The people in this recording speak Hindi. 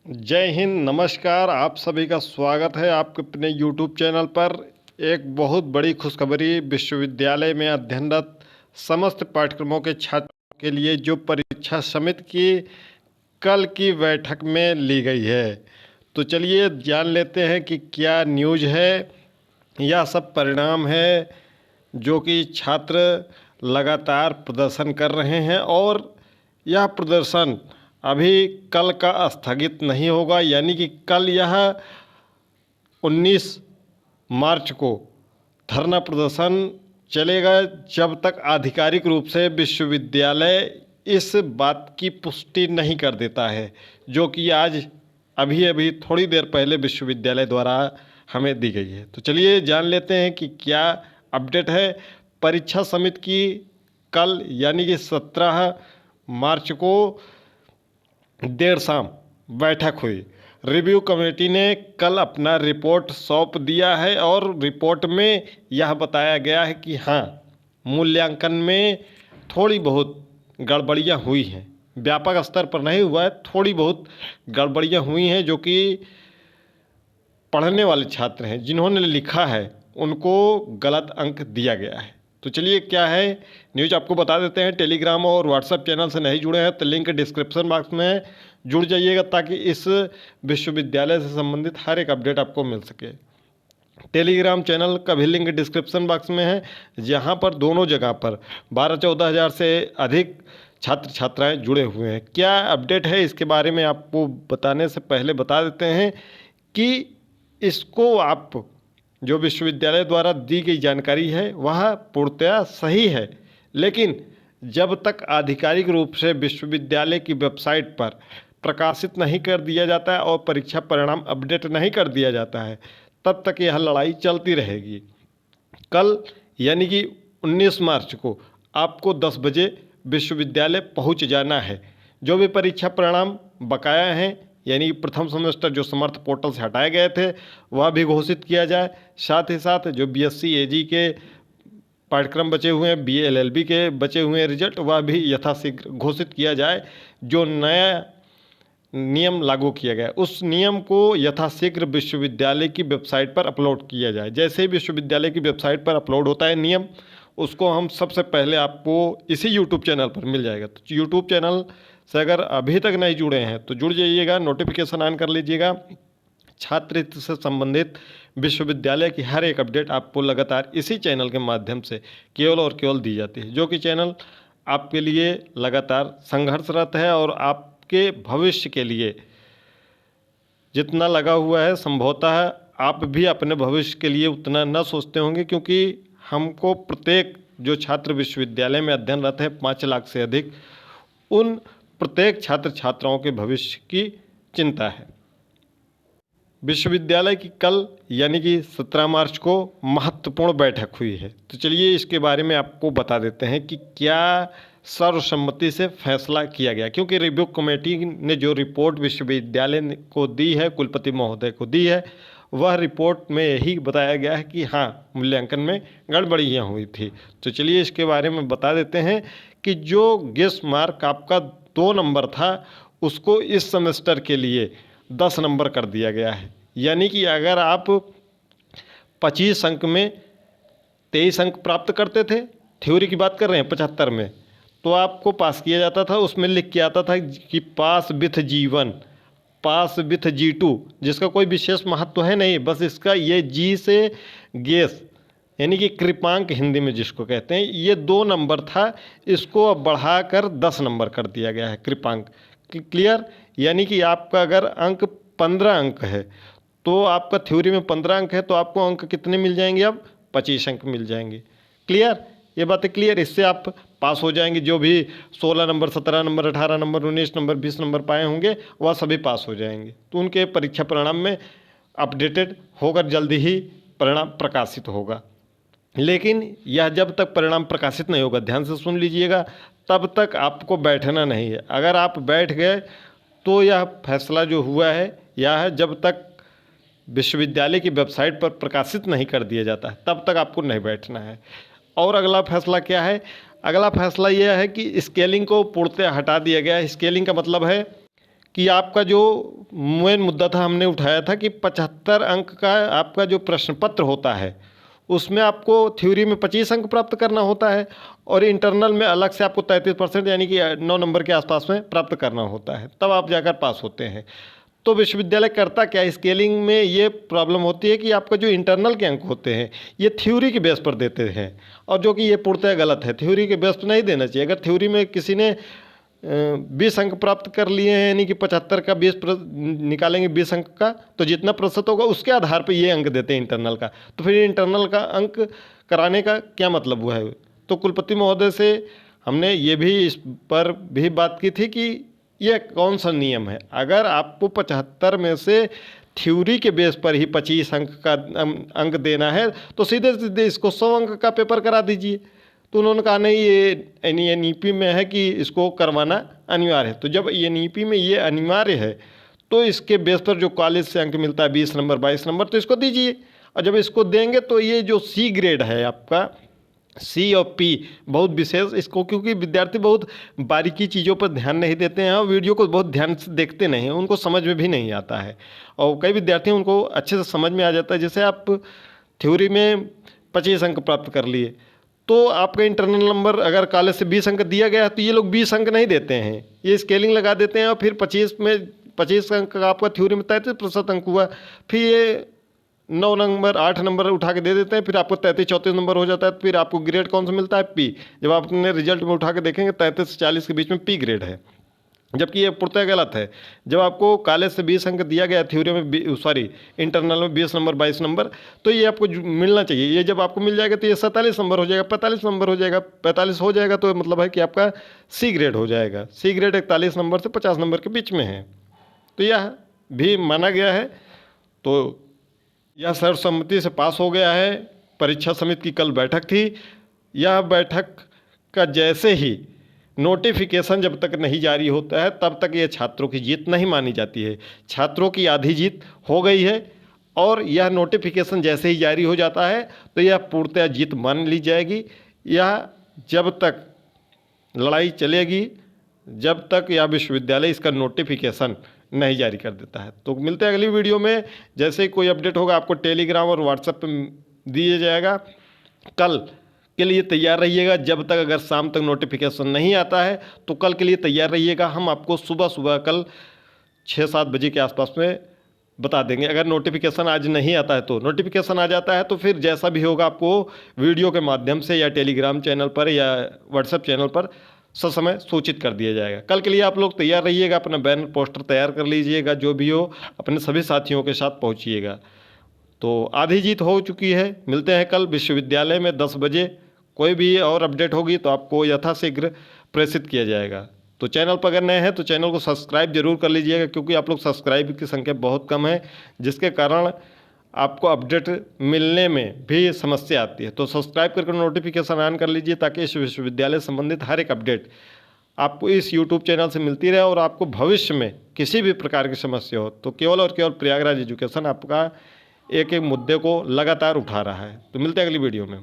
जय हिंद, नमस्कार। आप सभी का स्वागत है आपके अपने यूट्यूब चैनल पर। एक बहुत बड़ी खुशखबरी विश्वविद्यालय में अध्ययनरत समस्त पाठ्यक्रमों के छात्रों के लिए जो परीक्षा समिति की कल की बैठक में ली गई है। तो चलिए जान लेते हैं कि क्या न्यूज़ है। यह सब परिणाम है जो कि छात्र लगातार प्रदर्शन कर रहे हैं और यह प्रदर्शन अभी कल का स्थगित नहीं होगा, यानी कि कल यह 19 मार्च को धरना प्रदर्शन चलेगा जब तक आधिकारिक रूप से विश्वविद्यालय इस बात की पुष्टि नहीं कर देता है, जो कि आज अभी अभी थोड़ी देर पहले विश्वविद्यालय द्वारा हमें दी गई है। तो चलिए जान लेते हैं कि क्या अपडेट है। परीक्षा समिति की कल यानी कि 17 मार्च को देर शाम बैठक हुई। रिव्यू कमेटी ने कल अपना रिपोर्ट सौंप दिया है और रिपोर्ट में यह बताया गया है कि हाँ, मूल्यांकन में थोड़ी बहुत गड़बड़ियाँ हुई हैं। व्यापक स्तर पर नहीं हुआ है, थोड़ी बहुत गड़बड़ियाँ हुई हैं जो कि पढ़ने वाले छात्र हैं जिन्होंने लिखा है उनको गलत अंक दिया गया है। तो चलिए क्या है न्यूज़ आपको बता देते हैं। टेलीग्राम और व्हाट्सएप चैनल से नहीं जुड़े हैं तो लिंक डिस्क्रिप्शन बॉक्स में जुड़ जाइएगा ताकि इस विश्वविद्यालय से संबंधित हर एक अपडेट आपको मिल सके। टेलीग्राम चैनल का भी लिंक डिस्क्रिप्शन बॉक्स में है, जहां पर दोनों जगह पर 12-14 हज़ार से अधिक छात्र छात्राएं जुड़े हुए हैं। क्या अपडेट है इसके बारे में आपको बताने से पहले बता देते हैं कि इसको आप जो विश्वविद्यालय द्वारा दी गई जानकारी है वह पूर्णतया सही है, लेकिन जब तक आधिकारिक रूप से विश्वविद्यालय की वेबसाइट पर प्रकाशित नहीं कर दिया जाता है और परीक्षा परिणाम अपडेट नहीं कर दिया जाता है तब तक यह लड़ाई चलती रहेगी। कल यानी कि 19 मार्च को आपको 10 बजे विश्वविद्यालय पहुंच जाना है। जो भी परीक्षा परिणाम बकाया हैं यानी प्रथम सेमेस्टर जो समर्थ पोर्टल से हटाए गए थे वह भी घोषित किया जाए। साथ ही साथ जो बीएससी एजी के पाठ्यक्रम बचे हुए हैं, बीए एलएलबी के बचे हुए हैं रिजल्ट, वह भी यथाशीघ्र घोषित किया जाए। जो नया नियम लागू किया गया उस नियम को यथाशीघ्र विश्वविद्यालय की वेबसाइट पर अपलोड किया जाए। जैसे ही विश्वविद्यालय की वेबसाइट पर अपलोड होता है नियम, उसको हम सबसे पहले आपको इसी यूट्यूब चैनल पर मिल जाएगा। तो यूट्यूब चैनल से अगर अभी तक नहीं जुड़े हैं तो जुड़ जाइएगा, नोटिफिकेशन ऑन कर लीजिएगा। छात्र हित से संबंधित विश्वविद्यालय की हर एक अपडेट आपको लगातार इसी चैनल के माध्यम से केवल और केवल दी जाती है, जो कि चैनल आपके लिए लगातार संघर्षरत है और आपके भविष्य के लिए जितना लगा हुआ है संभवतः आप भी अपने भविष्य के लिए उतना न सोचते होंगे, क्योंकि हमको प्रत्येक जो छात्र विश्वविद्यालय में अध्ययनरत है 5 लाख से अधिक, उन प्रत्येक छात्र छात्राओं के भविष्य की चिंता है। विश्वविद्यालय की कल यानी कि 17 मार्च को महत्वपूर्ण बैठक हुई है। तो चलिए इसके बारे में आपको बता देते हैं कि क्या सर्वसम्मति से फैसला किया गया, क्योंकि रिव्यू कमेटी ने जो रिपोर्ट विश्वविद्यालय को दी है, कुलपति महोदय को दी है, वह रिपोर्ट में यही बताया गया है कि हाँ, मूल्यांकन में गड़बड़ियाँ हुई थी। तो चलिए इसके बारे में बता देते हैं कि जो गेस मार्क आपका 2 नंबर था उसको इस सेमेस्टर के लिए 10 नंबर कर दिया गया है। यानी कि अगर आप 25 अंक में 23 अंक प्राप्त करते थे, थ्योरी की बात कर रहे हैं 75 में, तो आपको पास किया जाता था। उसमें लिख के आता था कि पास with G1, pass with G2, जिसका कोई विशेष महत्व है नहीं, बस इसका ये जी से गेस यानी कि कृपांक हिंदी में जिसको कहते हैं, ये 2 नंबर था, इसको अब बढ़ाकर 10 नंबर कर दिया गया है कृपांक। क्लियर? यानी कि आपका अगर अंक 15 अंक है तो आपका थ्योरी में 15 अंक है तो आपको अंक कितने मिल जाएंगे? अब 25 अंक मिल जाएंगे। क्लियर? ये बातें क्लियर? इससे आप पास हो जाएंगे। जो भी 16 number, 17 number, 18 number, 19 number, 20 number पाए होंगे वह सभी पास हो जाएंगे। तो उनके परीक्षा परिणाम में अपडेटेड होकर जल्दी ही परिणाम प्रकाशित होगा। लेकिन यह जब तक परिणाम प्रकाशित नहीं होगा, ध्यान से सुन लीजिएगा, तब तक आपको बैठना नहीं है। अगर आप बैठ गए तो यह फैसला जो हुआ है यह जब तक विश्वविद्यालय की वेबसाइट पर प्रकाशित नहीं कर दिया जाता है तब तक आपको नहीं बैठना है। और अगला फैसला क्या है? अगला फैसला यह है कि स्केलिंग को पूर्णतः हटा दिया गया है। स्केलिंग का मतलब है कि आपका जो मेन मुद्दा था हमने उठाया था कि 75 अंक का आपका जो प्रश्न पत्र होता है उसमें आपको थ्योरी में 25 अंक प्राप्त करना होता है और इंटरनल में अलग से आपको 33% यानी कि 9 नंबर के आसपास में प्राप्त करना होता है, तब आप जाकर पास होते हैं। तो विश्वविद्यालय करता क्या, स्केलिंग में ये प्रॉब्लम होती है कि आपका जो इंटरनल के अंक होते हैं ये थ्योरी के बेस पर देते हैं, और जो कि ये पूर्णतः गलत है। थ्योरी के बेस पर नहीं देना चाहिए। अगर थ्योरी में किसी ने 20 अंक प्राप्त कर लिए हैं, यानी कि 75 का 20 निकालेंगे 20 अंक का, तो जितना प्रतिशत होगा उसके आधार पर ये अंक देते हैं इंटरनल का। तो फिर इंटरनल का अंक कराने का क्या मतलब हुआ है। तो कुलपति महोदय से हमने ये भी इस पर भी बात की थी कि यह कौन सा नियम है। अगर आपको 75 में से थ्योरी के बेस पर ही 25 अंक का अंक देना है तो सीधे सीधे इसको 100 अंक का पेपर करा दीजिए। तो उन्होंने कहा नहीं, ये NEP में है कि इसको करवाना अनिवार्य है। तो जब NEP में ये अनिवार्य है तो इसके बेस पर जो कॉलेज से अंक मिलता है 20 नंबर 22 नंबर, तो इसको दीजिए। और जब इसको देंगे तो ये जो C ग्रेड है आपका, C और P बहुत विशेष इसको, क्योंकि विद्यार्थी बहुत बारीकी चीज़ों पर ध्यान नहीं देते हैं और वीडियो को बहुत ध्यान से देखते नहीं हैं, उनको समझ में भी नहीं आता है। और कई विद्यार्थी उनको अच्छे से समझ में आ जाता है। जैसे आप थ्योरी में 25 अंक प्राप्त कर लिए तो आपका इंटरनल नंबर अगर कॉलेज से 20 अंक दिया गया है तो ये लोग 20 अंक नहीं देते हैं, ये स्केलिंग लगा देते हैं और फिर 25 अंक का आपका थ्योरी में 33% अंक हुआ, फिर ये 9 नंबर 8 नंबर उठा के दे देते हैं, फिर आपको 33-34 नंबर हो जाता है। तो फिर आपको ग्रेड कौन सा मिलता है, P। जब आप अपने रिजल्ट में उठा के देखेंगे 33 से 40 के बीच में P ग्रेड है, जबकि ये पूर्णतः गलत है। जब आपको कॉलेज से 20 अंक दिया गया थ्योरी में, इंटरनल में 20 नंबर 22 नंबर, तो ये आपको मिलना चाहिए। ये जब आपको मिल जाएगा तो ये 47 नंबर हो जाएगा, 45 नंबर हो जाएगा, 45 हो जाएगा, तो मतलब है कि आपका C ग्रेड हो जाएगा। C ग्रेड 41 नंबर से 50 नंबर के बीच में है, तो यह भी माना गया है। तो यह सर्वसम्मति से पास हो गया है। परीक्षा समिति की कल बैठक थी। यह बैठक का जैसे ही नोटिफिकेशन जब तक नहीं जारी होता है तब तक ये छात्रों की जीत नहीं मानी जाती है। छात्रों की आधी जीत हो गई है और यह नोटिफिकेशन जैसे ही जारी हो जाता है तो यह पूर्णतः जीत मान ली जाएगी। यह जब तक लड़ाई चलेगी जब तक यह विश्वविद्यालय इसका नोटिफिकेशन नहीं जारी कर देता है। तो मिलते हैं अगली वीडियो में। जैसे ही कोई अपडेट होगा आपको टेलीग्राम और व्हाट्सएप पे दिया जाएगा। कल के लिए तैयार रहिएगा। जब तक अगर शाम तक नोटिफिकेशन नहीं आता है तो कल के लिए तैयार रहिएगा। हम आपको सुबह सुबह कल 6-7 बजे के आसपास में बता देंगे। अगर नोटिफिकेशन आज नहीं आता है तो नोटिफिकेशन आ जाता है तो फिर जैसा भी होगा आपको वीडियो के माध्यम से या टेलीग्राम चैनल पर या व्हाट्सएप चैनल पर समय सूचित कर दिया जाएगा। कल के लिए आप लोग तैयार रहिएगा। अपना बैनर पोस्टर तैयार कर लीजिएगा, जो भी हो अपने सभी साथियों के साथ पहुंचिएगा। तो आधी जीत हो चुकी है। मिलते हैं कल विश्वविद्यालय में 10 बजे। कोई भी और अपडेट होगी तो आपको यथाशीघ्र प्रेषित किया जाएगा। तो चैनल पर अगर नए हैं तो चैनल को सब्सक्राइब जरूर कर लीजिएगा, क्योंकि आप लोग सब्सक्राइब की संख्या बहुत कम है, जिसके कारण आपको अपडेट मिलने में भी समस्या आती है। तो सब्सक्राइब करके नोटिफिकेशन ऑन कर लीजिए ताकि इस विश्वविद्यालय संबंधित हर एक अपडेट आपको इस यूट्यूब चैनल से मिलती रहे और आपको भविष्य में किसी भी प्रकार की समस्या हो तो केवल और केवल प्रयागराज एजुकेशन आपका एक एक मुद्दे को लगातार उठा रहा है। तो मिलते हैं अगली वीडियो में।